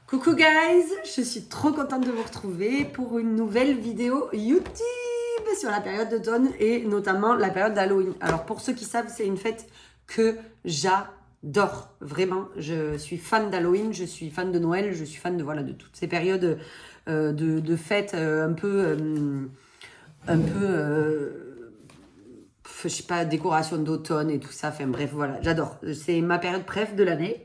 Coucou guys, je suis trop contente de vous retrouver pour une nouvelle vidéo YouTube sur la période d'automne et notamment la période d'Halloween. Alors pour ceux qui savent, c'est une fête que j'adore. Vraiment, je suis fan d'Halloween, je suis fan de Noël, je suis fan de toutes ces périodes de fêtes je sais pas, décoration d'automne et tout ça. Enfin bref, voilà, j'adore. C'est ma période préf de l'année.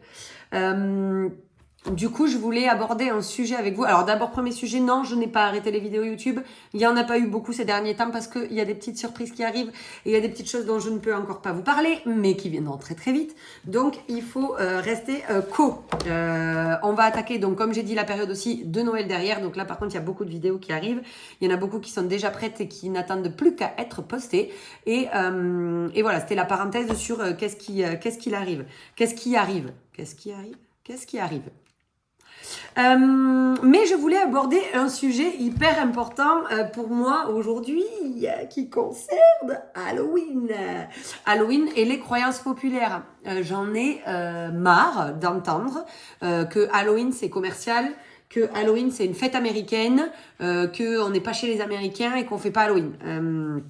Du coup, je voulais aborder un sujet avec vous. Alors d'abord, premier sujet, non, je n'ai pas arrêté les vidéos YouTube. Il n'y en a pas eu beaucoup ces derniers temps parce qu'il y a des petites surprises qui arrivent et il y a des petites choses dont je ne peux encore pas vous parler, mais qui viendront très très vite. Donc, il faut rester on va attaquer, donc comme j'ai dit, la période aussi de Noël derrière. Donc là, par contre, il y a beaucoup de vidéos qui arrivent. Il y en a beaucoup qui sont déjà prêtes et qui n'attendent plus qu'à être postées. Et voilà, c'était la parenthèse sur qu'est-ce qui arrive. Mais je voulais aborder un sujet hyper important pour moi aujourd'hui qui concerne Halloween. Halloween et les croyances populaires. J'en ai marre d'entendre que Halloween c'est commercial, que Halloween c'est une fête américaine, qu'on n'est pas chez les Américains et qu'on fait pas Halloween.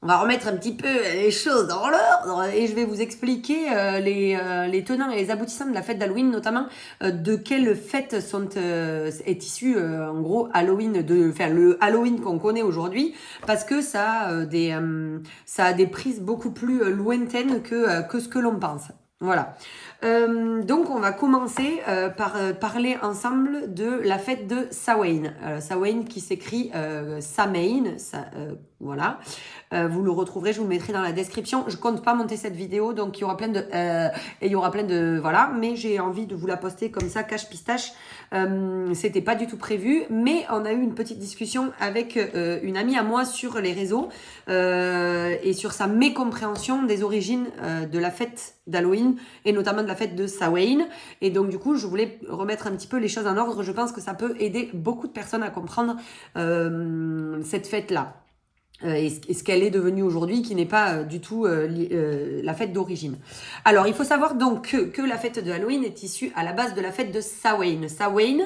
On va remettre un petit peu les choses dans l'ordre et je vais vous expliquer les tenants et les aboutissants de la fête d'Halloween, notamment de quelle fête est issu en gros Halloween, le Halloween qu'on connaît aujourd'hui, parce que ça a des prises beaucoup plus lointaines que ce que l'on pense. Voilà. Donc on va commencer par parler ensemble de la fête de Samhain. Samhain qui s'écrit Samhain, voilà. Vous le retrouverez, je vous le mettrai dans la description. Je compte pas monter cette vidéo, donc il y aura plein de voilà, mais j'ai envie de vous la poster comme ça, cache pistache. C'était pas du tout prévu, mais on a eu une petite discussion avec une amie à moi sur les réseaux et sur sa mécompréhension des origines de la fête d'Halloween et notamment de la fête de Samhain. Et donc du coup, je voulais remettre un petit peu les choses en ordre. Je pense que ça peut aider beaucoup de personnes à comprendre cette fête-là. Et ce qu'elle est devenue aujourd'hui, qui n'est pas du tout la fête d'origine. Alors, il faut savoir donc que la fête de Halloween est issue à la base de la fête de Samhain. Samhain,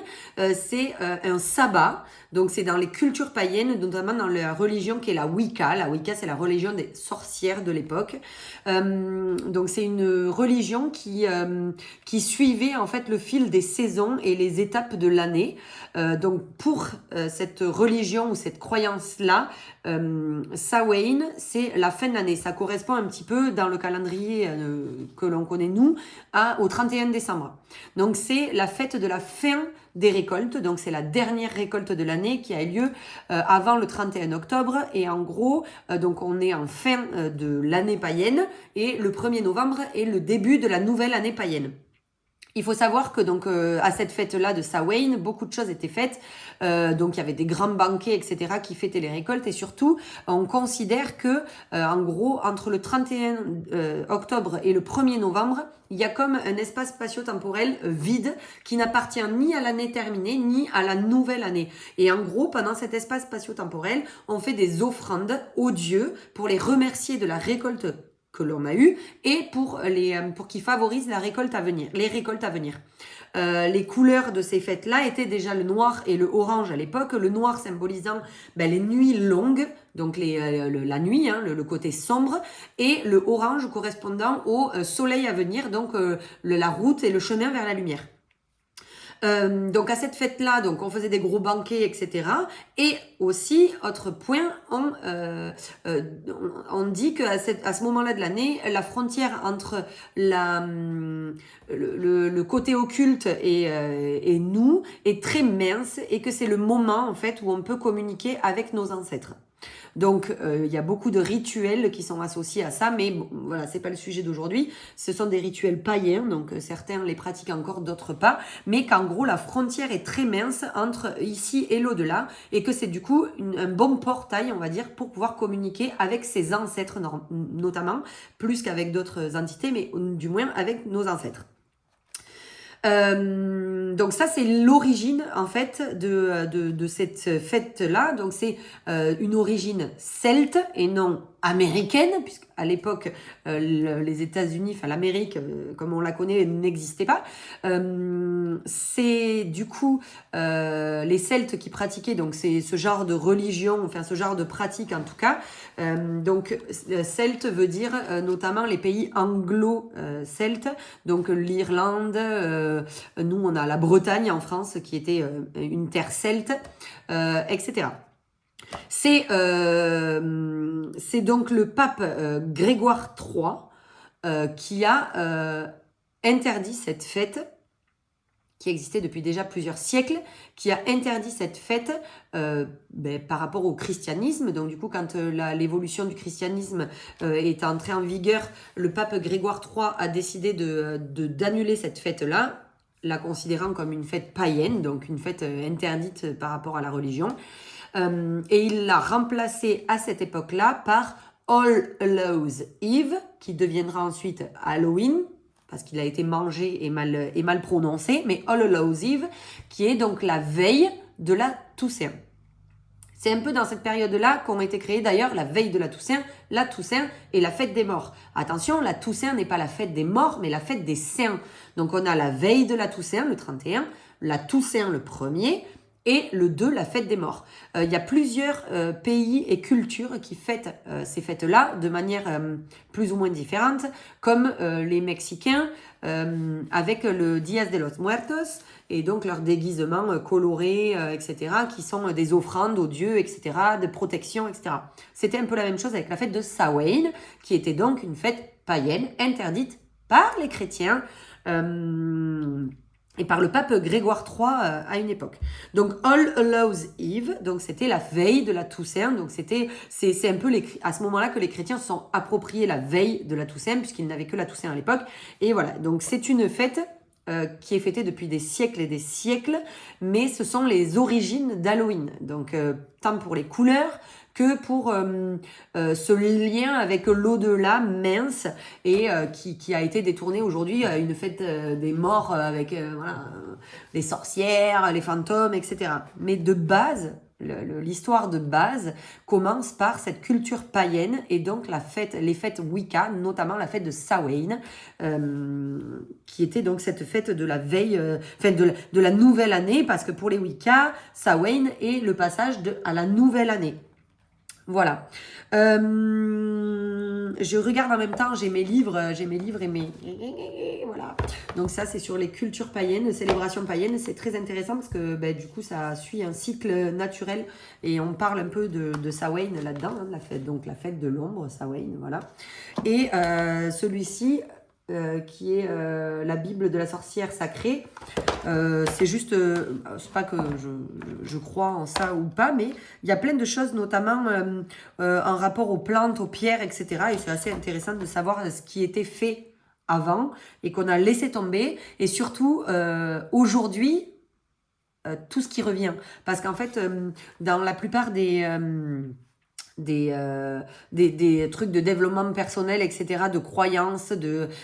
c'est un sabbat, donc c'est dans les cultures païennes, notamment dans la religion qui est la Wicca. La Wicca, c'est la religion des sorcières de l'époque. Donc c'est une religion qui suivait en fait le fil des saisons et les étapes de l'année. Donc pour cette religion ou cette croyance-là, Samhain, c'est la fin de l'année. Ça correspond un petit peu dans le calendrier que l'on connaît nous au 31 décembre. Donc c'est la fête de la fin des récoltes. Donc c'est la dernière récolte de l'année qui a eu lieu avant le 31 octobre. Et en gros, donc on est en fin de l'année païenne et le 1er novembre est le début de la nouvelle année païenne. Il faut savoir que donc à cette fête-là de Samhain, beaucoup de choses étaient faites. Donc il y avait des grands banquets, etc. qui fêtaient les récoltes. Et surtout, on considère que en gros, entre le 31 octobre et le 1er novembre, il y a comme un espace spatio-temporel vide qui n'appartient ni à l'année terminée, ni à la nouvelle année. Et en gros, pendant cet espace spatio-temporel, on fait des offrandes aux dieux pour les remercier de la récolte que l'on a eu et pour qu'ils favorisent les récoltes à venir. Les couleurs de ces fêtes-là étaient déjà le noir et le orange à l'époque. Le noir symbolisant les nuits longues, donc la nuit, le côté sombre, et le orange correspondant au soleil à venir, donc la route et le chemin vers la lumière. Donc à cette fête-là, donc on faisait des gros banquets, etc. Et aussi, autre point, on dit qu'à ce moment-là de l'année, la frontière entre le côté occulte et nous est très mince et que c'est le moment en fait où on peut communiquer avec nos ancêtres. Donc, il y a beaucoup de rituels qui sont associés à ça, mais bon, voilà, c'est pas le sujet d'aujourd'hui. Ce sont des rituels païens, donc certains les pratiquent encore, d'autres pas, mais qu'en gros, la frontière est très mince entre ici et l'au-delà, et que c'est du coup un bon portail, on va dire, pour pouvoir communiquer avec ses ancêtres, notamment, plus qu'avec d'autres entités, mais du moins avec nos ancêtres. Donc ça c'est l'origine en fait de cette fête là. Donc c'est une origine celte et non américaine, puisqu'à l'époque, les États-Unis, enfin l'Amérique, comme on la connaît, n'existait pas. C'est du coup les Celtes qui pratiquaient, donc c'est ce genre de religion, enfin ce genre de pratique en tout cas. Donc Celte veut dire notamment les pays anglo-celtes, donc l'Irlande, nous on a la Bretagne en France qui était une terre celte, etc. C'est donc le pape Grégoire III qui a interdit cette fête qui existait depuis déjà plusieurs siècles, qui a interdit cette fête par rapport au christianisme. Donc du coup, quand l'évolution du christianisme est entrée en vigueur, le pape Grégoire III a décidé d'annuler cette fête-là, la considérant comme une fête païenne, donc une fête interdite par rapport à la religion. Et il l'a remplacé à cette époque-là par All Hallows Eve, qui deviendra ensuite Halloween, parce qu'il a été mangé et mal prononcé, mais All Hallows Eve, qui est donc la veille de la Toussaint. C'est un peu dans cette période-là qu'ont été créées d'ailleurs la veille de la Toussaint et la fête des morts. Attention, la Toussaint n'est pas la fête des morts, mais la fête des saints. Donc on a la veille de la Toussaint, le 31, la Toussaint le 1er, et le 2, la fête des morts. Il y a plusieurs pays et cultures qui fêtent ces fêtes-là de manière plus ou moins différente, comme les Mexicains avec le Días de los Muertos, et donc leurs déguisements colorés, etc., qui sont des offrandes aux dieux, etc., de protection, etc. C'était un peu la même chose avec la fête de Samhain, qui était donc une fête païenne, interdite par les chrétiens, et par le pape Grégoire III à une époque. Donc All Hallows Eve, donc c'était la veille de la Toussaint, donc c'est un peu à ce moment-là que les chrétiens se sont appropriés la veille de la Toussaint, puisqu'ils n'avaient que la Toussaint à l'époque, et voilà, donc c'est une fête qui est fêtée depuis des siècles et des siècles, mais ce sont les origines d'Halloween, donc tant pour les couleurs que pour ce lien avec l'au-delà mince et qui a été détourné aujourd'hui à une fête des morts avec les sorcières, les fantômes, etc. Mais de base, l'histoire de base commence par cette culture païenne et donc les fêtes Wicca, notamment la fête de Samhain, qui était donc cette fête de la veille, de la nouvelle année, parce que pour les Wicca, Samhain est le passage à la nouvelle année. Voilà. Je regarde en même temps, j'ai mes livres et mes... Voilà. Donc ça, c'est sur les cultures païennes, célébrations païennes. C'est très intéressant parce que du coup, ça suit un cycle naturel et on parle un peu de Samhain là-dedans, hein, la fête de l'ombre, Samhain, voilà. Et celui-ci... qui est la Bible de la sorcière sacrée. C'est juste, c'est pas que je crois en ça ou pas, mais il y a plein de choses, notamment en rapport aux plantes, aux pierres, etc. Et c'est assez intéressant de savoir ce qui était fait avant et qu'on a laissé tomber. Et surtout, aujourd'hui, tout ce qui revient. Parce qu'en fait, dans la plupart des trucs de développement personnel, etc., de croyances,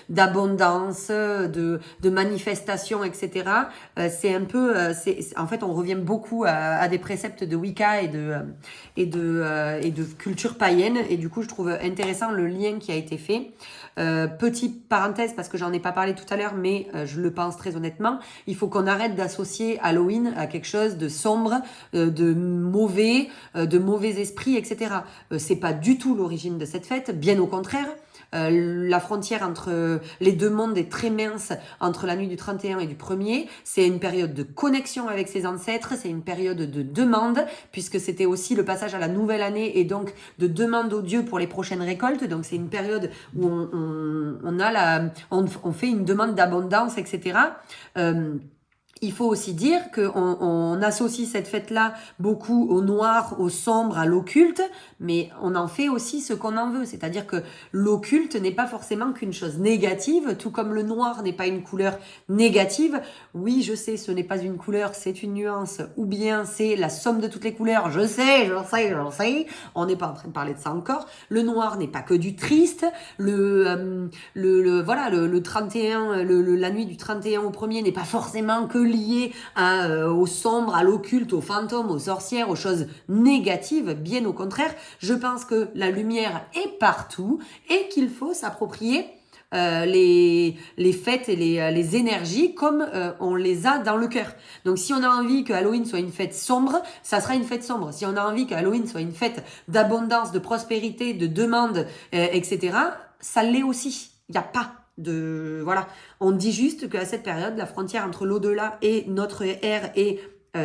d'abondance, de manifestation, etc. C'est un peu, en fait, on revient beaucoup à des préceptes de Wicca et de culture païenne. Et du coup, je trouve intéressant le lien qui a été fait. Petite parenthèse, parce que j'en ai pas parlé tout à l'heure, mais je le pense très honnêtement, il faut qu'on arrête d'associer Halloween à quelque chose de sombre, de mauvais esprits, etc. C'est pas du tout l'origine de cette fête, bien au contraire. La frontière entre les deux mondes est très mince entre la nuit du 31 et du 1er. C'est une période de connexion avec ses ancêtres, c'est une période de demande, puisque c'était aussi le passage à la nouvelle année et donc de demande aux dieux pour les prochaines récoltes. Donc c'est une période où on fait une demande d'abondance, etc. Il faut aussi dire qu'on associe cette fête-là beaucoup au noir, au sombre, à l'occulte, mais on en fait aussi ce qu'on en veut. C'est-à-dire que l'occulte n'est pas forcément qu'une chose négative, tout comme le noir n'est pas une couleur négative. Oui, je sais, ce n'est pas une couleur, c'est une nuance, ou bien c'est la somme de toutes les couleurs. Je sais. On n'est pas en train de parler de ça encore. Le noir n'est pas que du triste. Le 31, la nuit du 31 au 1er n'est pas forcément que liées au sombre, à l'occulte, aux fantômes, aux sorcières, aux choses négatives. Bien au contraire, je pense que la lumière est partout et qu'il faut s'approprier les fêtes et les énergies comme on les a dans le cœur. Donc si on a envie que Halloween soit une fête sombre, ça sera une fête sombre. Si on a envie que Halloween soit une fête d'abondance, de prospérité, de demande, etc., ça l'est aussi. Il n'y a pas de... Voilà. On dit juste qu'à cette période, la frontière entre l'au-delà et notre ère est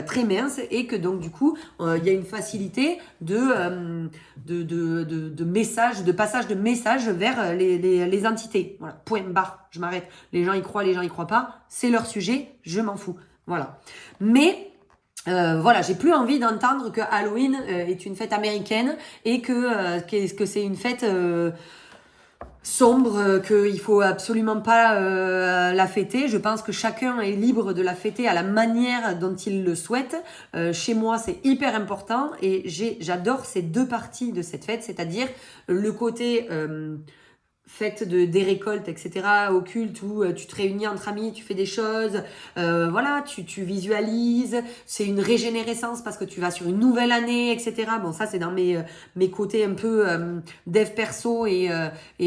très mince et que donc du coup il y a une facilité de message, de passage de messages vers les entités. Voilà, point barre, je m'arrête. Les gens y croient, les gens y croient pas, c'est leur sujet, je m'en fous. Voilà. Mais voilà, j'ai plus envie d'entendre que Halloween est une fête américaine et que c'est une fête sombre, qu'il faut absolument pas la fêter. Je pense que chacun est libre de la fêter à la manière dont il le souhaite. Chez moi, c'est hyper important et j'adore ces deux parties de cette fête, c'est-à-dire le côté fête des récoltes, etc., occulte, où tu te réunis entre amis, tu fais des choses, voilà, tu visualises, c'est une régénérescence parce que tu vas sur une nouvelle année, etc. Bon, ça, c'est dans mes côtés un peu dev perso et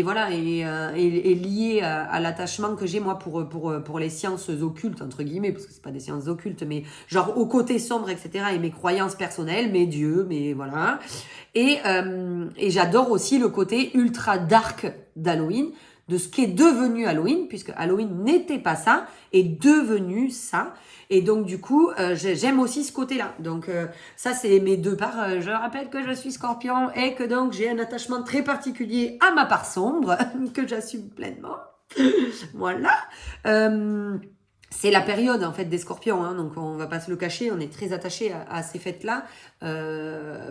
voilà, et lié à l'attachement que j'ai, moi, pour les sciences occultes, entre guillemets, parce que c'est pas des sciences occultes, mais genre au côté sombre, etc., et mes croyances personnelles, mes dieux, mais voilà. Et j'adore aussi le côté ultra dark d'Halloween, de ce qu'est devenu Halloween, puisque Halloween n'était pas ça, est devenu ça. Et donc du coup, j'aime aussi ce côté-là. Donc ça, c'est mes deux parts. Je rappelle que je suis Scorpion et que donc j'ai un attachement très particulier à ma part sombre, que j'assume pleinement. Voilà. C'est la période en fait des Scorpions, hein, donc on va pas se le cacher, on est très attaché à ces fêtes-là.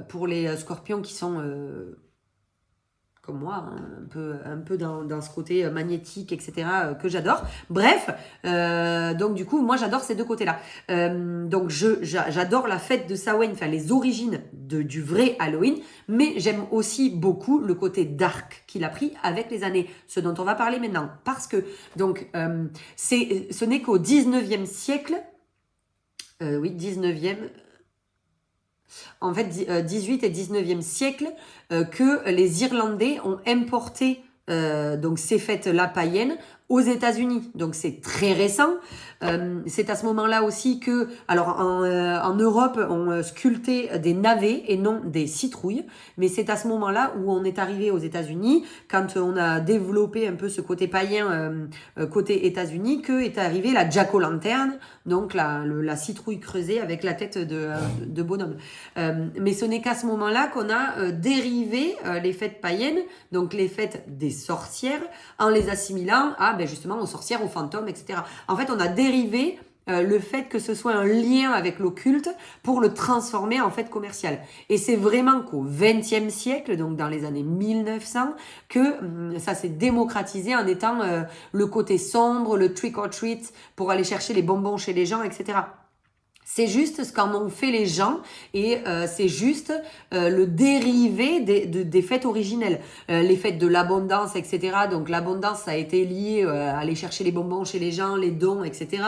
Pour les Scorpions qui sont comme moi, hein, un peu dans ce côté magnétique, etc., que j'adore. Bref, donc du coup, moi j'adore ces deux côtés-là. Donc j'adore la fête de Samhain, enfin les origines du vrai Halloween, mais j'aime aussi beaucoup le côté dark qu'il a pris avec les années, ce dont on va parler maintenant. Parce que, donc, ce n'est qu'au 19e siècle, oui, 19e, en fait, 18 et 19e siècle, que les Irlandais ont importé donc ces fêtes-là païennes aux États-Unis. Donc c'est très récent. C'est à ce moment-là aussi que, alors en Europe, on sculptait des navets et non des citrouilles. Mais c'est à ce moment-là où on est arrivé aux États-Unis, quand on a développé un peu ce côté païen côté États-Unis, que est arrivée la jack-o'-lantern, donc la citrouille creusée avec la tête de bonhomme. Mais ce n'est qu'à ce moment-là qu'on a dérivé les fêtes païennes, donc les fêtes des sorcières, en les assimilant à justement aux sorcières, aux fantômes, etc. En fait, on a dérivé le fait que ce soit un lien avec l'occulte pour le transformer en fête commerciale. Et c'est vraiment qu'au XXe siècle, donc dans les années 1900, que ça s'est démocratisé en étant le côté sombre, le trick or treat, pour aller chercher les bonbons chez les gens, etc. C'est juste ce qu'en ont fait les gens et c'est juste le dérivé des fêtes originelles. Les fêtes de l'abondance, etc. Donc l'abondance, ça a été lié à aller chercher les bonbons chez les gens, les dons, etc.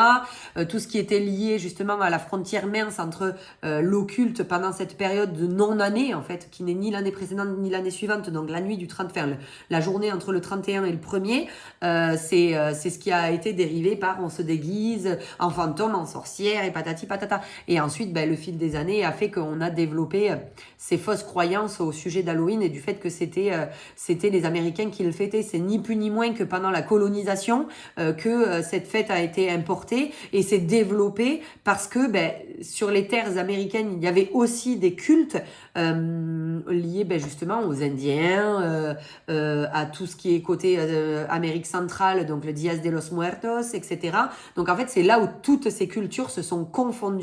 Tout ce qui était lié justement à la frontière mince entre l'occulte pendant cette période de non-année, en fait, qui n'est ni l'année précédente ni l'année suivante, donc la nuit du 30, enfin la journée entre le 31 et le 1er, c'est ce qui a été dérivé par on se déguise en fantôme, en sorcière et patati patata. Et ensuite, le fil des années a fait qu'on a développé ces fausses croyances au sujet d'Halloween et du fait que c'était les Américains qui le fêtaient. C'est ni plus ni moins que pendant la colonisation que cette fête a été importée et s'est développée parce que sur les terres américaines, il y avait aussi des cultes liés justement aux Indiens, à tout ce qui est côté Amérique centrale, donc le Días de los Muertos, etc. Donc en fait, c'est là où toutes ces cultures se sont confondues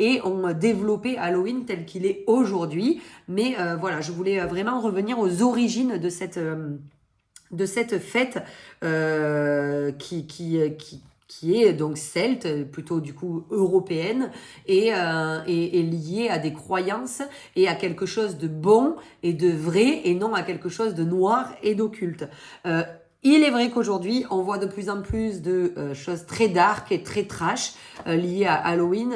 et ont développé Halloween tel qu'il est aujourd'hui. Mais voilà, je voulais vraiment revenir aux origines de cette fête qui est donc celte, plutôt du coup européenne, et liée à des croyances et à quelque chose de bon et de vrai, et non à quelque chose de noir et d'occulte. Il est vrai qu'aujourd'hui, on voit de plus en plus de choses très dark et très trash liées à Halloween.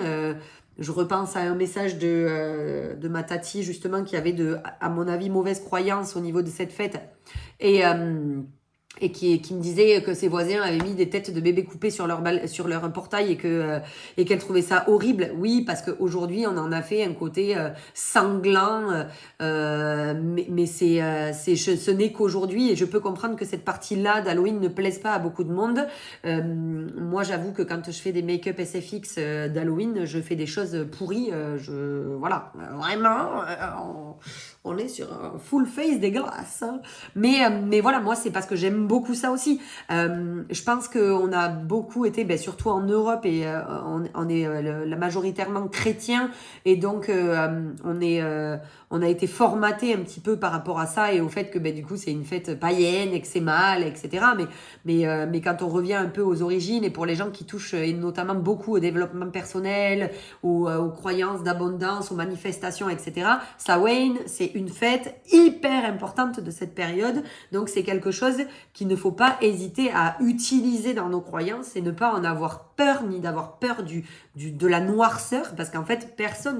Je repense à un message de ma tati, justement, qui avait, à mon avis, mauvaise croyance au niveau de cette fête. Et qui me disait que ses voisins avaient mis des têtes de bébés coupés sur leur portail et qu'elle trouvait ça horrible. Oui, parce qu'aujourd'hui, on en a fait un côté sanglant, mais ce n'est qu'aujourd'hui, et je peux comprendre que cette partie-là d'Halloween ne plaise pas à beaucoup de monde. Moi, j'avoue que quand je fais des make-up SFX d'Halloween, je fais des choses pourries. Voilà, vraiment, on est sur un full face dégueulasse. Hein. Mais voilà, moi, c'est parce que j'aime beaucoup ça aussi. Je pense qu'on a beaucoup été, surtout en Europe, et on est la majoritairement chrétien, et donc on a été formaté un petit peu par rapport à ça et au fait que du coup c'est une fête païenne et que c'est mal, etc. Mais quand on revient un peu aux origines, et pour les gens qui touchent et notamment beaucoup au développement personnel, aux croyances d'abondance, aux manifestations, etc., Samhain, c'est une fête hyper importante de cette période. Donc c'est quelque chose qu'il ne faut pas hésiter à utiliser dans nos croyances et ne pas en avoir peur, ni d'avoir peur de la noirceur, parce qu'en fait personne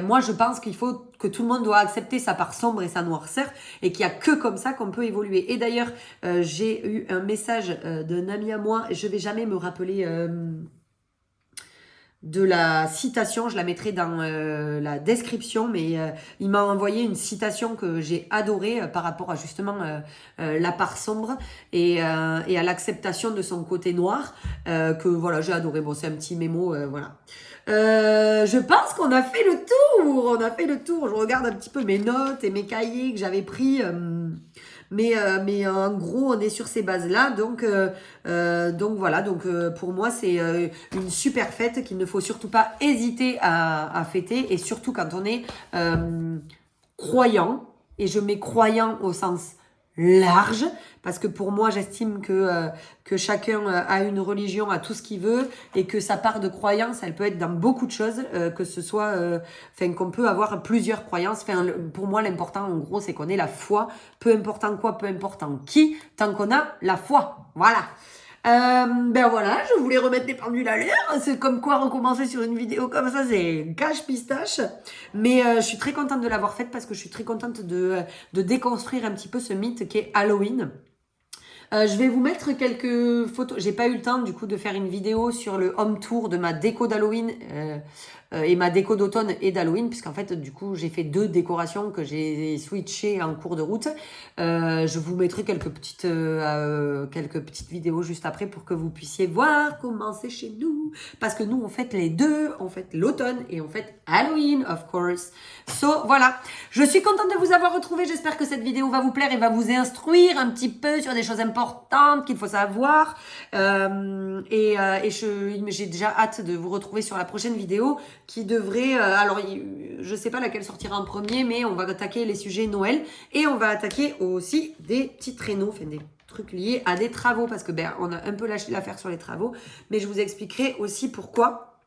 moi je pense qu'il faut que tout le monde doit accepter sa part sombre et sa noirceur, et qu'il n'y a que comme ça qu'on peut évoluer. Et d'ailleurs j'ai eu un message d'un ami à moi, je vais jamais me rappeler de la citation, je la mettrai dans la description, mais il m'a envoyé une citation que j'ai adorée par rapport à justement la part sombre et à l'acceptation de son côté noir, que voilà, j'ai adoré. Bon, c'est un petit mémo, voilà. Je pense qu'on a fait le tour, je regarde un petit peu mes notes et mes cahiers que j'avais pris, mais en gros on est sur ces bases là, donc voilà, donc pour moi c'est une super fête qu'il ne faut surtout pas hésiter à fêter, et surtout quand on est croyant, et je mets croyant au sens large, parce que pour moi j'estime que chacun a une religion, a tout ce qu'il veut, et que sa part de croyance elle peut être dans beaucoup de choses, que ce soit qu'on peut avoir plusieurs croyances. Pour moi l'important en gros c'est qu'on ait la foi, peu importe en quoi, peu importe en qui, tant qu'on a la foi, voilà. Voilà, je voulais remettre les pendules à l'heure. C'est comme quoi recommencer sur une vidéo comme ça, c'est cache pistache. Mais je suis très contente de l'avoir faite, parce que je suis très contente de déconstruire un petit peu ce mythe qu'est Halloween. Je vais vous mettre quelques photos. J'ai pas eu le temps du coup de faire une vidéo sur le home tour de ma déco d'Halloween et ma déco d'automne et d'Halloween, puisqu'en fait du coup j'ai fait 2 décorations que j'ai switchées en cours de route. Je vous mettrai quelques petites vidéos juste après pour que vous puissiez voir comment c'est chez nous, parce que nous on fête les deux, on fête l'automne et on fête Halloween of course. So voilà, je suis contente de vous avoir retrouvé. J'espère que cette vidéo va vous plaire et va vous instruire un petit peu sur des choses importantes qu'il faut savoir, j'ai déjà hâte de vous retrouver sur la prochaine vidéo qui devrait, alors je sais pas laquelle sortira en premier, mais on va attaquer les sujets Noël, et on va attaquer aussi des petits traîneaux, des trucs liés à des travaux, parce que on a un peu lâché l'affaire sur les travaux, mais je vous expliquerai aussi pourquoi.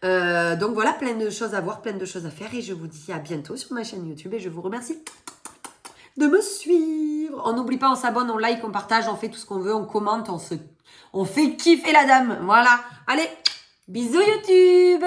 Donc voilà, plein de choses à voir, plein de choses à faire, et je vous dis à bientôt sur ma chaîne YouTube, et je vous remercie de me suivre. On n'oublie pas, on s'abonne, on like, on partage, on fait tout ce qu'on veut, on commente, on fait kiffer la dame. Voilà. Allez, bisous YouTube.